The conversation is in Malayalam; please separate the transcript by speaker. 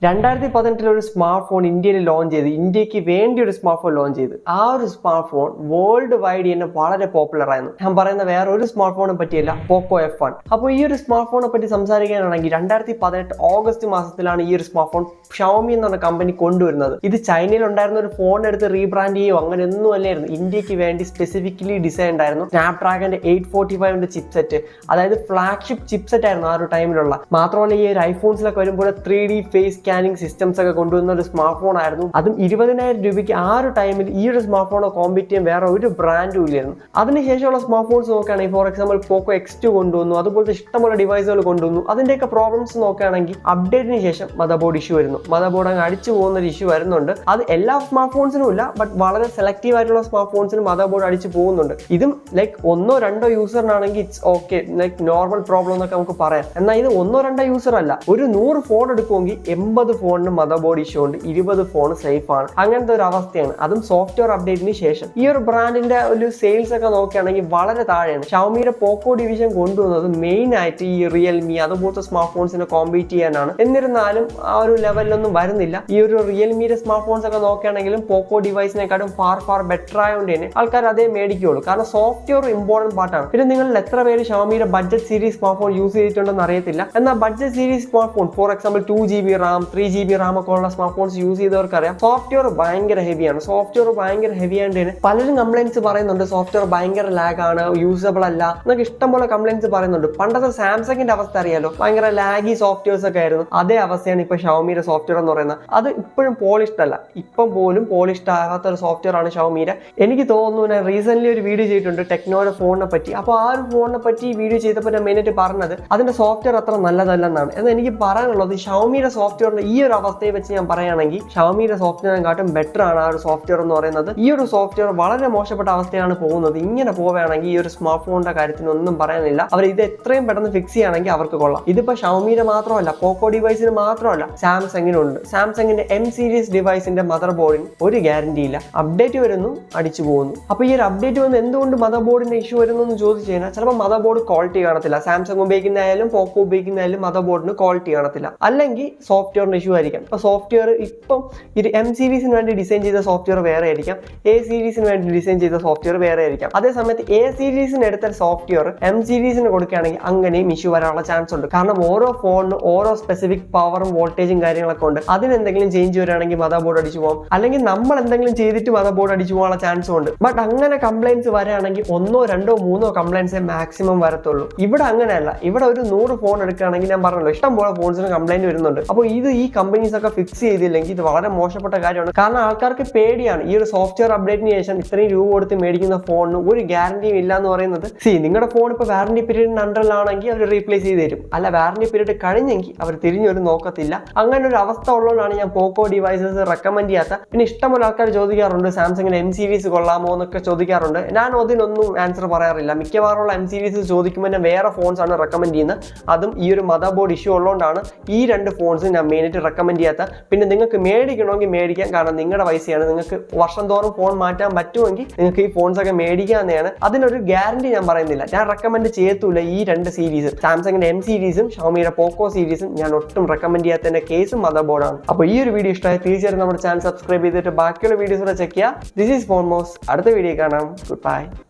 Speaker 1: 2018 ഒരു സ്മാർട്ട് ഫോൺ ഇന്ത്യയിൽ ലോഞ്ച് ചെയ്ത് ഇന്ത്യക്ക് വേണ്ടി ഒരു സ്മാർട്ട് ഫോൺ ലോഞ്ച് ചെയ്ത് ആ ഒരു സ്മാർട്ട് ഫോൺ വേൾഡ് വൈഡ് തന്നെ വളരെ പോപ്പുലർ ആയിരുന്നു. ഞാൻ പറയുന്ന വേറെ ഒരു സ്മാർട്ട് ഫോണെ പറ്റിയല്ല, പോക്കോ F1. അപ്പോൾ ഈ ഒരു സ്മാർട്ട് ഫോണെ പറ്റി സംസാരിക്കാനാണെങ്കിൽ 2018 ഓഗസ്റ്റ് മാസത്തിലാണ് ഈ ഒരു സ്മാർട്ട് ഫോൺ ഷവോമി എന്ന് പറഞ്ഞ കമ്പനി കൊണ്ടുവരുന്നത്. ഇത് ചൈനയിൽ ഉണ്ടായിരുന്ന ഒരു ഫോൺ എടുത്ത് റീബ്രാൻഡ് ചെയ്യുകയോ അങ്ങനെ ഒന്നും അല്ലായിരുന്നു. ഇന്ത്യക്ക് വേണ്ടി സ്പെസിഫിക്കലി ഡിസൈൻഡ് ആയിരുന്നു. സ്നാപ്ഡ്രാഗന്റെ 845 ചിപ്സെറ്റ്, അതായത് ഫ്ലാഗ്ഷിപ്പ് ചിപ്സെറ്റ് ആയിരുന്നു ആ ഒരു ടൈമിലുള്ള. മാത്രമല്ല ഈ ഒരു ഐഫോൺസിലൊക്കെ വരുമ്പോൾ 3D ഫേസ് സ്കാനിങ് സിസ്റ്റംസ് ഒക്കെ കൊണ്ടുവന്ന ഒരു സ്മാർട്ട് ഫോൺ ആയിരുന്നു. അതും 20,000 രൂപയ്ക്ക് ആ ഒരു ടൈമിൽ ഈ ഒരു സ്മാർട്ട് ഫോണോ കോമ്പീറ്റ് ചെയ്യാൻ വേറെ ഒരു ബ്രാൻഡും ഇല്ലായിരുന്നു. അതിനുശേഷമുള്ള സ്മാർട്ട് ഫോൺസ് നോക്കുകയാണെങ്കിൽ ഫോർ എക്സാമ്പിൾ പോക്കോ X2 കൊണ്ടുവന്നു, അതുപോലത്തെ ഇഷ്ടംപോലെ ഡിവൈസുകൾ കൊണ്ടുവന്നു. അതിന്റെയൊക്കെ പ്രോബ്ലംസ് നോക്കുകയാണെങ്കിൽ അപ്ഡേറ്റിന് ശേഷം മദർ ബോർഡ് ഇഷ്യൂ വരുന്നു. മദർ ബോർഡ് അങ്ങ് അടിച്ചു പോകുന്ന ഒരു ഇഷ്യൂ വരുന്നുണ്ട്. അത് എല്ലാ സ്മാർട്ട് ഫോൺസിനും ഇല്ല, ബട്ട് വളരെ സെലക്റ്റീവ് ആയിട്ടുള്ള സ്മാർട്ട് ഫോൺസിനും മദർ ബോർഡ് അടിച്ചു പോകുന്നുണ്ട്. ഇതും ലൈക്ക് ഒന്നോ രണ്ടോ യൂസറിനാണെങ്കിൽ it's okay, like normal problem എന്നൊക്കെ നമുക്ക് പറയാം. എന്നാൽ ഇത് ഒന്നോ രണ്ടോ യൂസർ അല്ല, ഒരു 100 ഫോൺ എടുക്കുമെങ്കിൽ 80 ഫോണിന് മദർ ബോർഡ് ഇഷ്യൂ ഉണ്ട്, 20 ഫോൺ സേഫ് ആണ്. അങ്ങനത്തെ ഒരു അവസ്ഥയാണ്. അതും സോഫ്റ്റ്വെയർ അപ്ഡേറ്റിന് ശേഷം. ഈ ഒരു ബ്രാൻഡിന്റെ ഒരു സെയിൽസ് ഒക്കെ നോക്കുകയാണെങ്കിൽ വളരെ താഴെയാണ്. ഷവോമിയുടെ പോക്കോ ഡിവിഷൻ കൊണ്ടുവന്നത് മെയിൻ ആയിട്ട് ഈ റിയൽമി അതുപോലത്തെ സ്മാർട്ട് ഫോൺസിനെ കോമ്പീറ്റ് ചെയ്യാനാണ്. എന്നിരുന്നാലും ആ ഒരു ലെവലിലൊന്നും വരുന്നില്ല. ഈ ഒരു റിയൽമിയുടെ സ്മാർട്ട് ഫോൺസ് ഒക്കെ നോക്കുകയാണെങ്കിലും പോക്കോ ഡിവൈസിനെക്കാളും ഫാർ ബെറ്റർ ആയതുകൊണ്ട് തന്നെ ആൾക്കാർ അതേ മേടിക്കുകയുള്ളൂ. കാരണം സോഫ്റ്റ്വെയർ ഇമ്പോർട്ടന്റ് പാർട്ടാണ്. പിന്നെ നിങ്ങളിൽ എത്ര പേര് ഷവോമിയുടെ budget series smartphone use ചെയ്തിട്ടുണ്ടെന്ന് അറിയത്തില്ല. എന്നാൽ budget series smartphone for example 2GB RAM 3GB RAM ഒക്കെ ഉള്ള സ്മാർട്ട് ഫോൺസ് യൂസ് ചെയ്തവർക്കറിയാം സോഫ്റ്റ്വെയർ ഭയങ്കര ഹെവിയാണ്. സോഫ്റ്റ്വെയർ ഭയങ്കര ഹെവി ആയതുകൊണ്ട് തന്നെ പലരും കംപ്ലൈൻസ് പറയുന്നുണ്ട്, സോഫ്റ്റ്വെയർ ഭയങ്കര ലാഗ് ആണ്, യൂസബിൾ അല്ല എന്നൊക്കെ ഇഷ്ടംപോലെ കംപ്ലൈൻസ് പറയുന്നുണ്ട്. പണ്ടത്തെ സാംസങ്ങിന്റെ അവസ്ഥ അറിയാലോ, ഭയങ്കര ലാഗി സോഫ്റ്റ്വെയർസ് ഒക്കെ ആയിരുന്നു. അതേ അവസ്ഥയാണ് ഇപ്പൊ ഷവോമിയുടെ സോഫ്റ്റ്വെയർ എന്ന് പറയുന്നത്. അത് ഇപ്പോഴും പോളിഷ്ഡ് അല്ല, ഇപ്പം പോലും പോളിഷ്ഡ് ആകാത്ത ഒരു സോഫ്റ്റ്വെയർ ആണ് ഷവോമിയുടെ. എനിക്ക് തോന്നുന്നു ഞാൻ റീസെന്റ് ഒരു വീഡിയോ ചെയ്തിട്ടുണ്ട് ടെക്നോയുടെ ഫോണിനെ പറ്റി. അപ്പോൾ ആ ഒരു ഫോണിനെ പറ്റി വീഡിയോ ചെയ്തപ്പോൾ ഞാൻ മെയിനായിട്ട് പറഞ്ഞത് അതിന്റെ സോഫ്റ്റ്വെയർ അത്ര നല്ലതല്ലെന്നാണ്. എന്നാൽ എനിക്ക് പറയാനുള്ളത് ഷവോമിയുടെ സോഫ്റ്റ്വെയറിന്റെ ഈ ഒരു അവസ്ഥയെ വെച്ച് ഞാൻ പറയുകയാണെങ്കിൽ ഷവോമിയുടെ സോഫ്റ്റ്വെയറിനെക്കാട്ടും ബെറ്റർ ആണ് ആ ഒരു സോഫ്റ്റ്വെയർ എന്ന് പറയുന്നത്. ഈ ഒരു സോഫ്റ്റ്വെയർ വളരെ മോശപ്പെട്ട അവസ്ഥയാണ് പോകുന്നത്. ഇങ്ങനെ പോവുകയാണെങ്കിൽ ഈ ഒരു സ്മാർട്ട് ഫോണിന്റെ കാര്യത്തിന് ഒന്നും പറയാനില്ല. അവർ ഇത് എത്രയും പെട്ടെന്ന് ഫിക്സ് ചെയ്യുകയാണെങ്കിൽ അവർക്ക് കൊള്ളാം. ഇതിപ്പോ ഷവോമിയുടെ മാത്രമല്ല, പോക്കോ ഡിവൈസിന് മാത്രമല്ല, സാംസങ്ങിനുണ്ട്. സാംസങ്ങിന്റെ M സീരീസ് ഡിവൈസിന്റെ മദർ ബോർഡിന് ഒരു ഗ്യാരണ്ടി ഇല്ല. അപ്ഡേറ്റ് വരുന്നു, അടിച്ചു പോകുന്നു. അപ്പൊ ഈ ഒരു അപ്ഡേറ്റ് വന്ന് എന്തുകൊണ്ട് മദർ ബോർഡിന്റെ ഇഷ്യൂ വരുന്നു എന്ന് ചോദിച്ചു കഴിഞ്ഞാൽ ചിലപ്പോൾ മദർ ബോർഡ് ക്വാളിറ്റി കാണത്തില്ല. സാംസങ് ഉപയോഗിക്കുന്നതായാലും പോക്കോ ഉപയോഗിക്കുന്നതായാലും മദർ ബോർഡിന് ക്വാളിറ്റി കാണത്തില്ല. അല്ലെങ്കിൽ സോഫ്റ്റ്വെയറിന് ഇഷ്യൂ ആയിരിക്കാം. ഇപ്പൊ സോഫ്റ്റ്വെയർ ഇപ്പം ഇത് M സീരീസിന് വേണ്ടി ഡിസൈൻ ചെയ്ത സോഫ്റ്റ്വെയർ വേറെ ആയിരിക്കാം, A സീരീസിന് വേണ്ടി ഡിസൈൻ ചെയ്ത സോഫ്റ്റ്വെയർ വേറെ ആയിരിക്കാം. അതേസമയത്ത് A സീരീസിന് എടുത്ത സോഫ്റ്റ്വെയർ M സീരീസിന് കൊടുക്കുകയാണെങ്കിൽ അങ്ങനെയും ഇഷ്യൂ വരാനുള്ള ചാൻസ് ഉണ്ട്. കാരണം ഓരോ ഫോണിനും ഓരോ സ്പെസിഫിക് പവറും വോൾട്ടേജും കാര്യങ്ങളൊക്കെ ഉണ്ട്. അതിനെന്തെങ്കിലും ചേഞ്ച് വരികയാണെങ്കിൽ മദർ ബോർഡ് അടിച്ചു പോകും, അല്ലെങ്കിൽ നമ്മൾ എന്തെങ്കിലും ചെയ്തിട്ട് മദർ ബോർഡ് അടിച്ചു പോകാനുള്ള ചാൻസും ഉണ്ട്. ബട്ട് അങ്ങനെ കംപ്ലൈൻസ് വരികയാണെങ്കിൽ 1, 2, 3 കംപ്ലൈൻസേ മാക്സിമം വരത്തുള്ളൂ. ഇവിടെ അങ്ങനെയല്ല. ഇവിടെ ഒരു 100 ഫോൺ എടുക്കുകയാണെങ്കിൽ ഞാൻ പറഞ്ഞല്ലോ ഇഷ്ടംപോലെ ഫോൺസിന് കംപ്ലൈന്റ് വരുന്നുണ്ട്. അപ്പോൾ ഇത് ഈ കമ്പനീസ് ഒക്കെ ഫിക്സ് ചെയ്തില്ലെങ്കിൽ ഇത് വളരെ മോശപ്പെട്ട കാര്യമാണ്. കാരണം ആൾക്കാർക്ക് പേടിയാണ്. ഈ ഒരു സോഫ്റ്റ്വെയർ അപ്ഡേറ്റിന് ശേഷം ഇത്രയും രൂപ കൊടുത്ത് മേടിക്കുന്ന ഫോണിന് ഒരു ഗ്യാരണ്ടിയും ഇല്ല എന്ന് പറയുന്നത്. നിങ്ങളുടെ ഫോൺ ഇപ്പോൾ വാറന്റി പീരീഡിന് അണ്ടറിലാണെങ്കിൽ അവർ റീപ്ലേസ് ചെയ്ത് തരും. അല്ല, വാറന്റി പീരീഡ് കഴിഞ്ഞെങ്കിൽ അവർ തിരിഞ്ഞൊരു നോക്കത്തില്ല. അങ്ങനെ ഒരു അവസ്ഥ ഉള്ളതുകൊണ്ടാണ് ഞാൻ പോക്കോ ഡിവൈസസ് റെക്കമെൻഡ് ചെയ്യാത്ത. പിന്നെ ഇഷ്ടംപോലെ ആൾക്കാർ ചോദിക്കാറുണ്ട് സാംസങ്ങിന്റെ M സീരീസ് കൊള്ളാമോ എന്നൊക്കെ ചോദിക്കാറുണ്ട്. ഞാൻ അതിനൊന്നും ആൻസർ പറയാറില്ല. മിക്കവാറുള്ള M സീരീസ് ചോദിക്കുമ്പോൾ ഞാൻ വേറെ ഫോൺസ് ആണ് റെക്കമെൻഡ് ചെയ്യുന്നത്. അതും ഈ ഒരു മദർ ബോർഡ് ഇഷ്യൂ ഉള്ളതുകൊണ്ടാണ് ഈ 2 ഫോൺസ് ഞാൻ മെയിനായിട്ട് റെക്കമെൻഡ് ചെയ്യാത്ത. പിന്നെ നിങ്ങൾക്ക് മേടിക്കണമെങ്കിൽ മേടിക്കാം, കാരണം നിങ്ങളുടെ പൈസയാണ്. നിങ്ങൾക്ക് വർഷം തോറും ഫോൺ മാറ്റാൻ പറ്റുമെങ്കിൽ നിങ്ങൾക്ക് ഈ ഫോൺസ് ഒക്കെ മേടിക്കാവുന്നതാണ്. അതിനൊരു ഗ്യാരണ്ടി ഞാൻ പറയുന്നില്ല. ഞാൻ റെക്കമെൻഡ് ചെയ്യത്തില്ല ഈ 2 സീരീസ്, സാംസങ്ങിന്റെ M സീരീസും ഷവോമിയുടെ പോക്കോ സീരീസും ഞാൻ ഒട്ടും റെക്കമെൻഡ് ചെയ്യാത്തതിന്റെ കേസും മദർ ബോർഡാണ്. അപ്പോൾ ഈ ഒരു വീഡിയോ ഇഷ്ടമായി തീർച്ചയായും നമ്മുടെ ചാനൽ സബ്സ്ക്രൈബ് ചെയ്തിട്ട് ബാക്കിയുള്ള വീഡിയോസ് കൂടെ ചെക്ക് ചെയ്യുക. ദിസ് ഈസ് ഫോർമോസ്. അടുത്ത വീഡിയോ കാണാം. Good by.